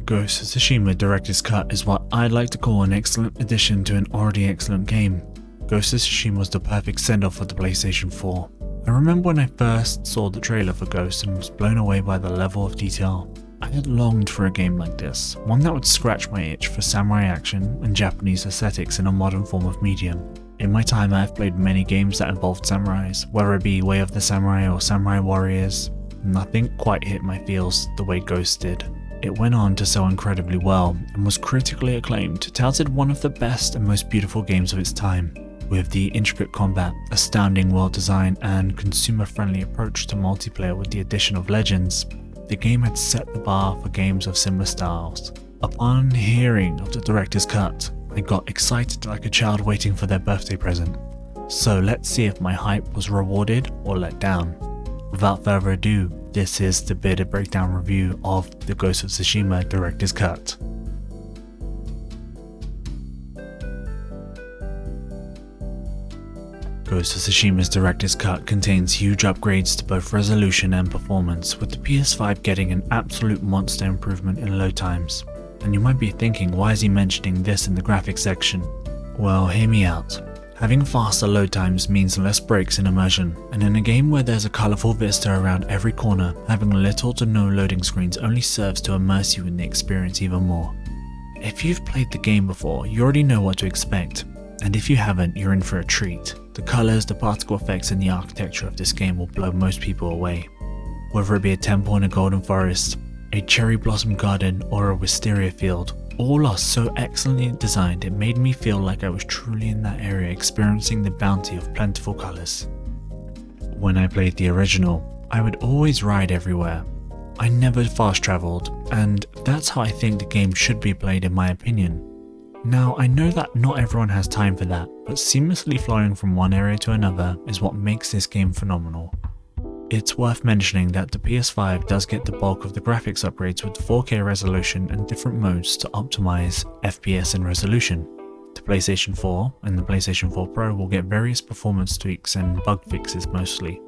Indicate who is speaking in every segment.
Speaker 1: Ghost of Tsushima Director's Cut is what I'd like to call an excellent addition to an already excellent game. Ghost of Tsushima was the perfect send-off for the PlayStation 4. I remember when I first saw the trailer for Ghost and was blown away by the level of detail. I had longed for a game like this, one that would scratch my itch for samurai action and Japanese aesthetics in a modern form of medium. In my time I have played many games that involved samurais, whether it be Way of the Samurai or Samurai Warriors. Nothing quite hit my feels the way Ghost did. It went on to sell incredibly well and was critically acclaimed, touted one of the best and most beautiful games of its time. With the intricate combat, astounding world design and consumer-friendly approach to multiplayer with the addition of Legends, the game had set the bar for games of similar styles. Upon hearing of the director's cut, I got excited like a child waiting for their birthday present. So let's see if my hype was rewarded or let down. Without further ado, this is the bearded breakdown review of the Ghost of Tsushima Director's Cut. Ghost of Tsushima's Director's Cut contains huge upgrades to both resolution and performance, with the PS5 getting an absolute monster improvement in load times. And you might be thinking, why is he mentioning this in the graphics section? Well, hear me out. Having faster load times means less breaks in immersion, and in a game where there's a colourful vista around every corner, having little to no loading screens only serves to immerse you in the experience even more. If you've played the game before, you already know what to expect, and if you haven't, you're in for a treat. The colours, the particle effects and the architecture of this game will blow most people away. Whether it be a temple in a golden forest, a cherry blossom garden or a wisteria field, all are so excellently designed it made me feel like I was truly in that area experiencing the bounty of plentiful colours. When I played the original, I would always ride everywhere. I never fast travelled, and that's how I think the game should be played in my opinion. Now, I know that not everyone has time for that, but seamlessly flowing from one area to another is what makes this game phenomenal. It's worth mentioning that the PS5 does get the bulk of the graphics upgrades with 4K resolution and different modes to optimize FPS and resolution. The PlayStation 4 and the PlayStation 4 Pro will get various performance tweaks and bug fixes mostly.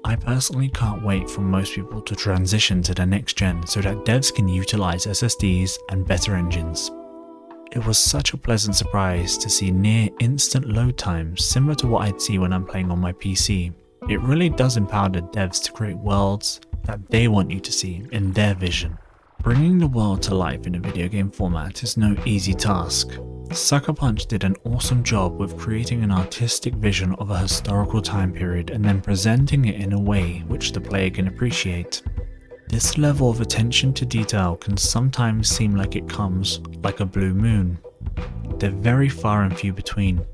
Speaker 1: I personally can't wait for most people to transition to the next gen so that devs can utilize SSDs and better engines. It was such a pleasant surprise to see near instant load times similar to what I'd see when I'm playing on my PC. It really does empower the devs to create worlds that they want you to see in their vision. Bringing the world to life in a video game format is no easy task. Sucker Punch did an awesome job with creating an artistic vision of a historical time period and then presenting it in a way which the player can appreciate. This level of attention to detail can sometimes seem like it comes like a blue moon. They're very far and few between.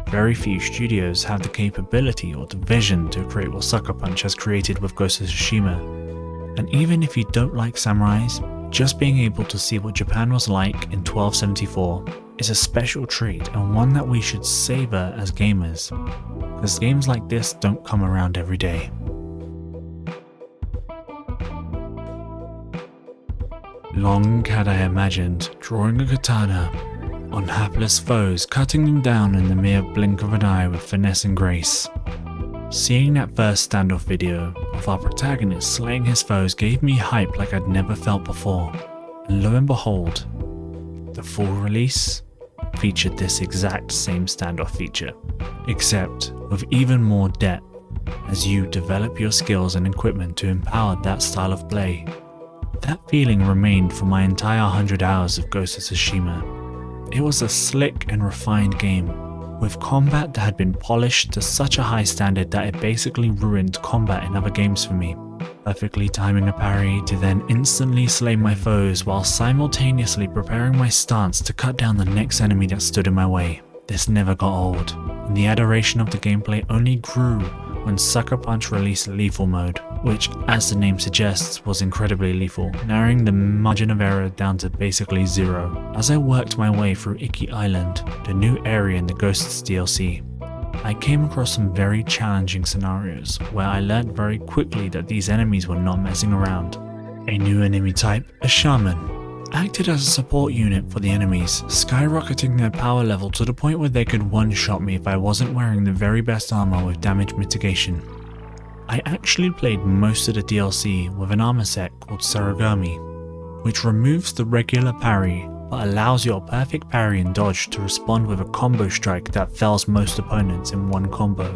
Speaker 1: Very few studios have the capability or the vision to create what Sucker Punch has created with Ghost of Tsushima. And even if you don't like samurais, just being able to see what Japan was like in 1274 is a special treat and one that we should savor as gamers, because games like this don't come around every day. Long had I imagined drawing a katana on hapless foes, cutting them down in the mere blink of an eye with finesse and grace. Seeing that first standoff video of our protagonist slaying his foes gave me hype like I'd never felt before, and lo and behold, the full release featured this exact same standoff feature, except with even more depth as you develop your skills and equipment to empower that style of play. That feeling remained for my entire 100 hours of Ghost of Tsushima. It was a slick and refined game, with combat that had been polished to such a high standard that it basically ruined combat in other games for me, perfectly timing a parry to then instantly slay my foes while simultaneously preparing my stance to cut down the next enemy that stood in my way. This never got old, and the adoration of the gameplay only grew when Sucker Punch released Lethal Mode, which, as the name suggests, was incredibly lethal, narrowing the margin of error down to basically zero. As I worked my way through Iki Island, the new area in the Ghosts DLC, I came across some very challenging scenarios where I learned very quickly that these enemies were not messing around. A new enemy type, a shaman, acted as a support unit for the enemies, skyrocketing their power level to the point where they could one-shot me if I wasn't wearing the very best armor with damage mitigation. I actually played most of the DLC with an armor set called Sarugami, which removes the regular parry but allows your perfect parry and dodge to respond with a combo strike that fells most opponents in one combo.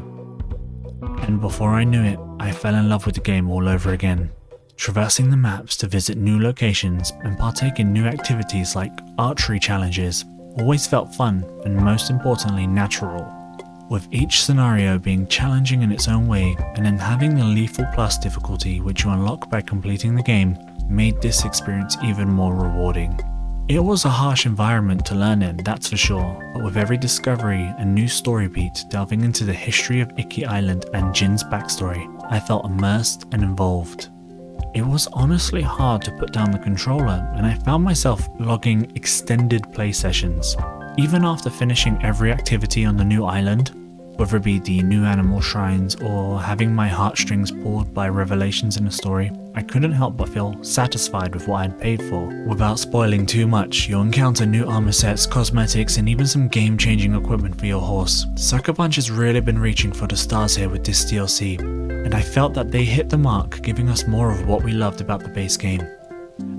Speaker 1: And before I knew it, I fell in love with the game all over again. Traversing the maps to visit new locations and partake in new activities like archery challenges always felt fun and most importantly natural, with each scenario being challenging in its own way, and then having the lethal plus difficulty which you unlock by completing the game made this experience even more rewarding. It was a harsh environment to learn in, that's for sure, but with every discovery and new story beat delving into the history of Iki Island and Jin's backstory, I felt immersed and involved. It was honestly hard to put down the controller, and I found myself logging extended play sessions. Even after finishing every activity on the new island, whether it be the new animal shrines or having my heartstrings pulled by revelations in the story, I couldn't help but feel satisfied with what I'd paid for. Without spoiling too much, you'll encounter new armor sets, cosmetics, and even some game-changing equipment for your horse. Sucker Punch has really been reaching for the stars here with this DLC, and I felt that they hit the mark, giving us more of what we loved about the base game.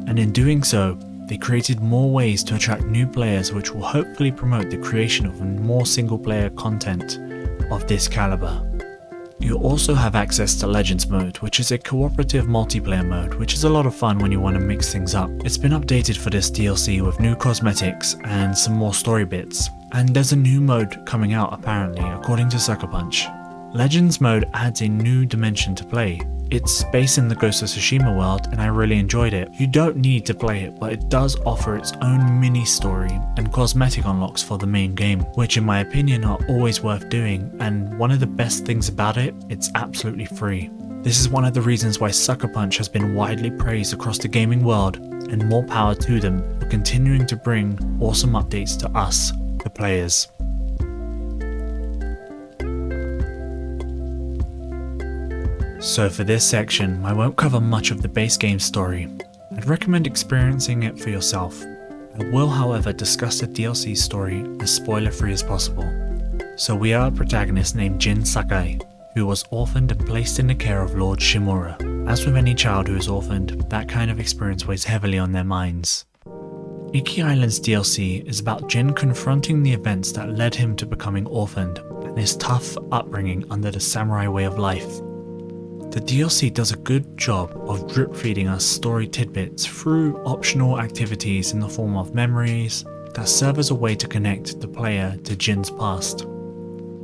Speaker 1: And in doing so, they created more ways to attract new players, which will hopefully promote the creation of more single-player content of this caliber. You also have access to Legends mode, which is a cooperative multiplayer mode, which is a lot of fun when you want to mix things up. It's been updated for this DLC with new cosmetics and some more story bits, and there's a new mode coming out apparently, according to Sucker Punch. Legends mode adds a new dimension to play. It's based in the Ghost of Tsushima world and I really enjoyed it. You don't need to play it, but it does offer its own mini story and cosmetic unlocks for the main game, which in my opinion are always worth doing, and one of the best things about it, it's absolutely free. This is one of the reasons why Sucker Punch has been widely praised across the gaming world, and more power to them for continuing to bring awesome updates to us, the players. So for this section, I won't cover much of the base game story. I'd recommend experiencing it for yourself. I will, however, discuss the DLC story as spoiler-free as possible. So we are a protagonist named Jin Sakai, who was orphaned and placed in the care of Lord Shimura. As with any child who is orphaned, that kind of experience weighs heavily on their minds. Iki Island's DLC is about Jin confronting the events that led him to becoming orphaned, and his tough upbringing under the samurai way of life. The DLC does a good job of drip feeding us story tidbits through optional activities in the form of memories that serve as a way to connect the player to Jin's past.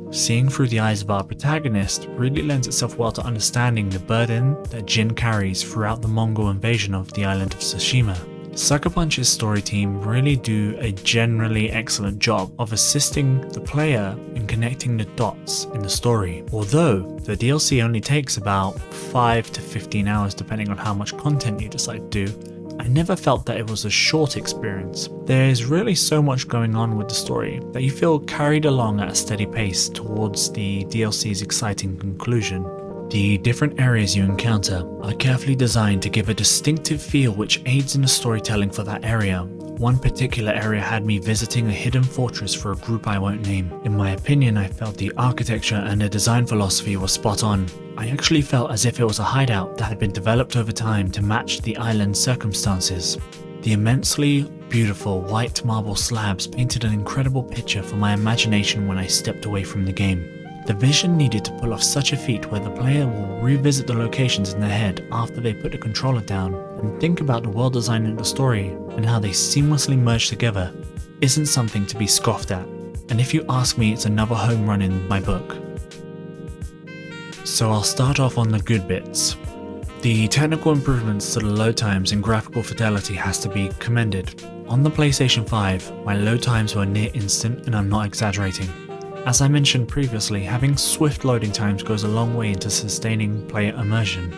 Speaker 1: Seeing through the eyes of our protagonist really lends itself well to understanding the burden that Jin carries throughout the Mongol invasion of the island of Tsushima. Sucker Punch's story team really do a generally excellent job of assisting the player in connecting the dots in the story. Although the DLC only takes about 5 to 15 hours depending on how much content you decide to do, I never felt that it was a short experience. There is really so much going on with the story that you feel carried along at a steady pace towards the DLC's exciting conclusion. The different areas you encounter are carefully designed to give a distinctive feel which aids in the storytelling for that area. One particular area had me visiting a hidden fortress for a group I won't name. In my opinion, I felt the architecture and the design philosophy was spot on. I actually felt as if it was a hideout that had been developed over time to match the island's circumstances. The immensely beautiful white marble slabs painted an incredible picture for my imagination when I stepped away from the game. The vision needed to pull off such a feat where the player will revisit the locations in their head after they put the controller down and think about the world design in the story and how they seamlessly merge together isn't something to be scoffed at. And if you ask me, it's another home run in my book. So I'll start off on the good bits. The technical improvements to the load times and graphical fidelity has to be commended. On the PlayStation 5, my load times were near instant, and I'm not exaggerating. As I mentioned previously, having swift loading times goes a long way into sustaining player immersion.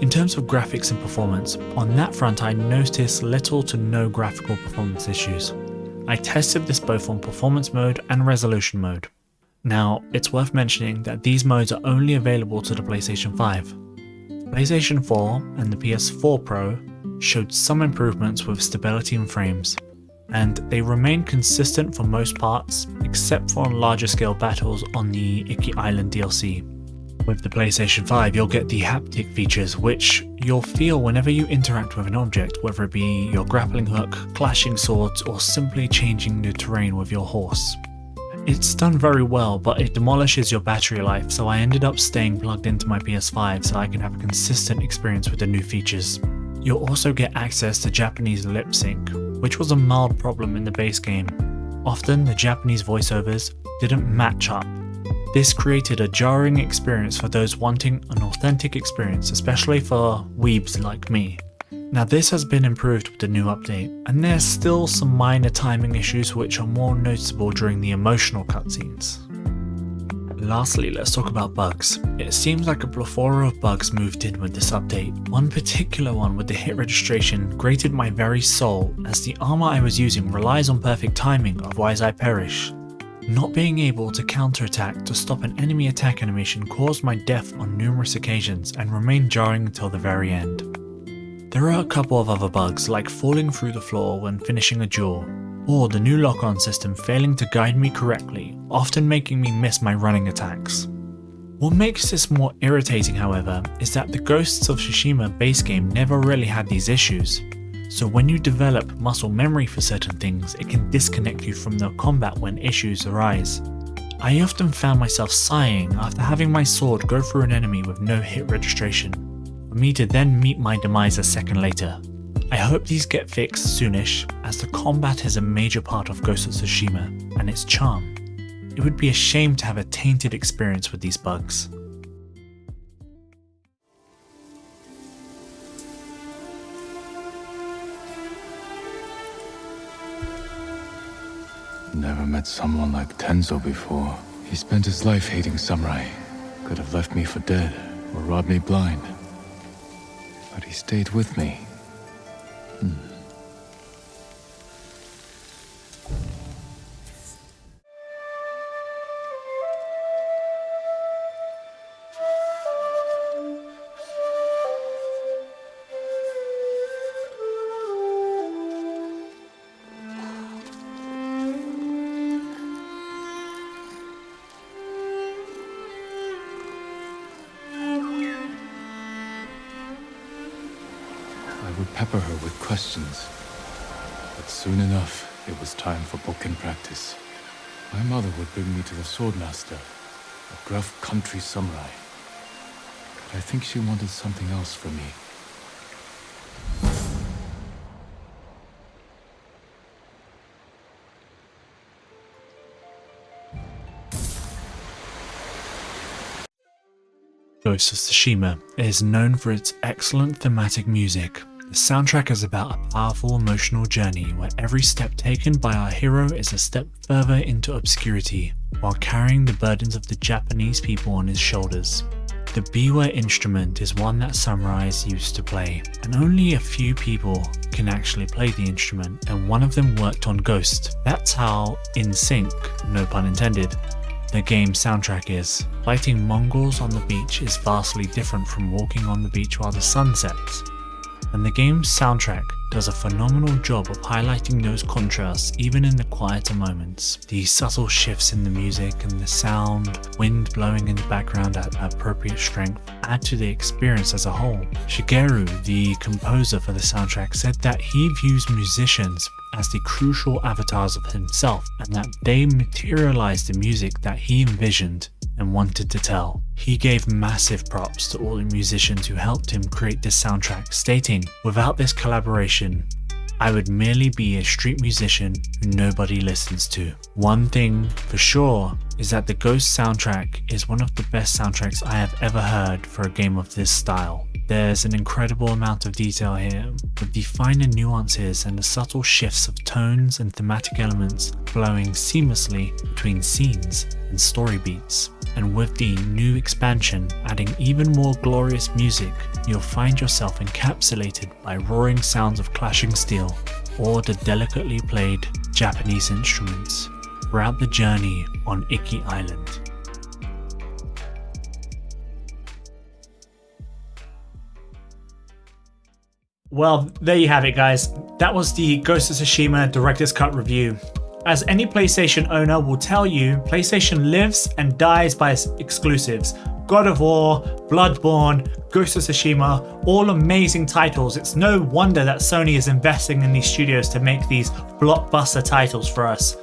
Speaker 1: In terms of graphics and performance, on that front I noticed little to no graphical performance issues. I tested this both on performance mode and resolution mode. Now, it's worth mentioning that these modes are only available to the PlayStation 5. PlayStation 4 and the PS4 Pro showed some improvements with stability and frames, and they remain consistent for most parts, except for on larger scale battles on the Iki Island DLC. With the PlayStation 5, you'll get the haptic features, which you'll feel whenever you interact with an object, whether it be your grappling hook, clashing swords, or simply changing the terrain with your horse. It's done very well, but it demolishes your battery life, so I ended up staying plugged into my PS5 so I can have a consistent experience with the new features. You'll also get access to Japanese lip sync, which was a mild problem in the base game. Often the Japanese voiceovers didn't match up. This created a jarring experience for those wanting an authentic experience, especially for weebs like me. Now this has been improved with the new update, and there's still some minor timing issues which are more noticeable during the emotional cutscenes. Lastly, let's talk about bugs. It seems like a plethora of bugs moved in with this update. One particular one with the hit registration grated my very soul, as the armor I was using relies on perfect timing, otherwise I perish. Not being able to counterattack to stop an enemy attack animation caused my death on numerous occasions and remained jarring until the very end. There are a couple of other bugs, like falling through the floor when finishing a duel, or the new lock-on system failing to guide me correctly, often making me miss my running attacks. What makes this more irritating, however, is that the Ghosts of Tsushima base game never really had these issues. So when you develop muscle memory for certain things, it can disconnect you from the combat when issues arise. I often found myself sighing after having my sword go through an enemy with no hit registration, for me to then meet my demise a second later. I hope these get fixed soonish, as the combat is a major part of Ghost of Tsushima and its charm. It would be a shame to have a tainted experience with these bugs.
Speaker 2: Never met someone like Tenzo before. He spent his life hating samurai. Could have left me for dead or robbed me blind. But he stayed with me. I would pepper her with questions. But soon enough, it was time for bokken practice. My mother would bring me to the swordmaster, a gruff country samurai. But I think she wanted something else from me.
Speaker 1: Ghost of Tsushima is known for its excellent thematic music. The soundtrack is about a powerful emotional journey where every step taken by our hero is a step further into obscurity, while carrying the burdens of the Japanese people on his shoulders. The biwa instrument is one that samurais used to play, and only a few people can actually play the instrument, and one of them worked on Ghost. That's how in sync, no pun intended, the game's soundtrack is. Fighting Mongols on the beach is vastly different from walking on the beach while the sun sets. And the game's soundtrack does a phenomenal job of highlighting those contrasts even in the quieter moments. The subtle shifts in the music and the sound, wind blowing in the background at appropriate strength, add to the experience as a whole. Shigeru, the composer for the soundtrack, said that he views musicians as the crucial avatars of himself, and that they materialize the music that he envisioned and wanted to tell. He gave massive props to all the musicians who helped him create this soundtrack, stating, "Without this collaboration, I would merely be a street musician who nobody listens to." One thing for sure is that the Ghost soundtrack is one of the best soundtracks I have ever heard for a game of this style. There's an incredible amount of detail here, with the finer nuances and the subtle shifts of tones and thematic elements flowing seamlessly between scenes and story beats. And with the new expansion adding even more glorious music, you'll find yourself encapsulated by roaring sounds of clashing steel or the delicately played Japanese instruments throughout the journey on Iki Island. Well, there you have it, guys. That was the Ghost of Tsushima Director's Cut review. As any PlayStation owner will tell you, PlayStation lives and dies by its exclusives. God of War, Bloodborne, Ghost of Tsushima, all amazing titles. It's no wonder that Sony is investing in these studios to make these blockbuster titles for us.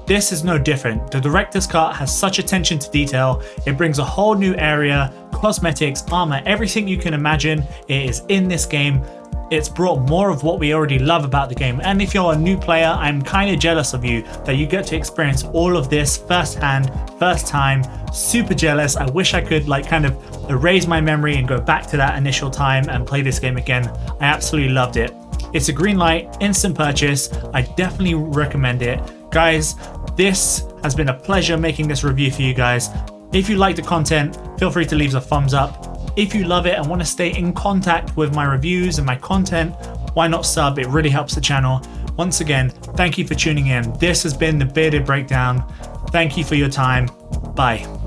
Speaker 1: This is no different. The director's cut has such attention to detail. It brings a whole new area, cosmetics, armor, everything you can imagine. It is in this game. It's brought more of what we already love about the game. And if you're a new player, I'm kind of jealous of you that you get to experience all of this firsthand, first time. Super jealous. I wish I could kind of erase my memory and go back to that initial time and play this game again. I absolutely loved it. It's a green light, instant purchase. I definitely recommend it. Guys, this has been a pleasure making this review for you guys. If you like the content, feel free to leave a thumbs up. If you love it and want to stay in contact with my reviews and my content, why not sub? It really helps the channel. Once again, thank you for tuning in. This has been the Bearded Breakdown. Thank you for your time. Bye.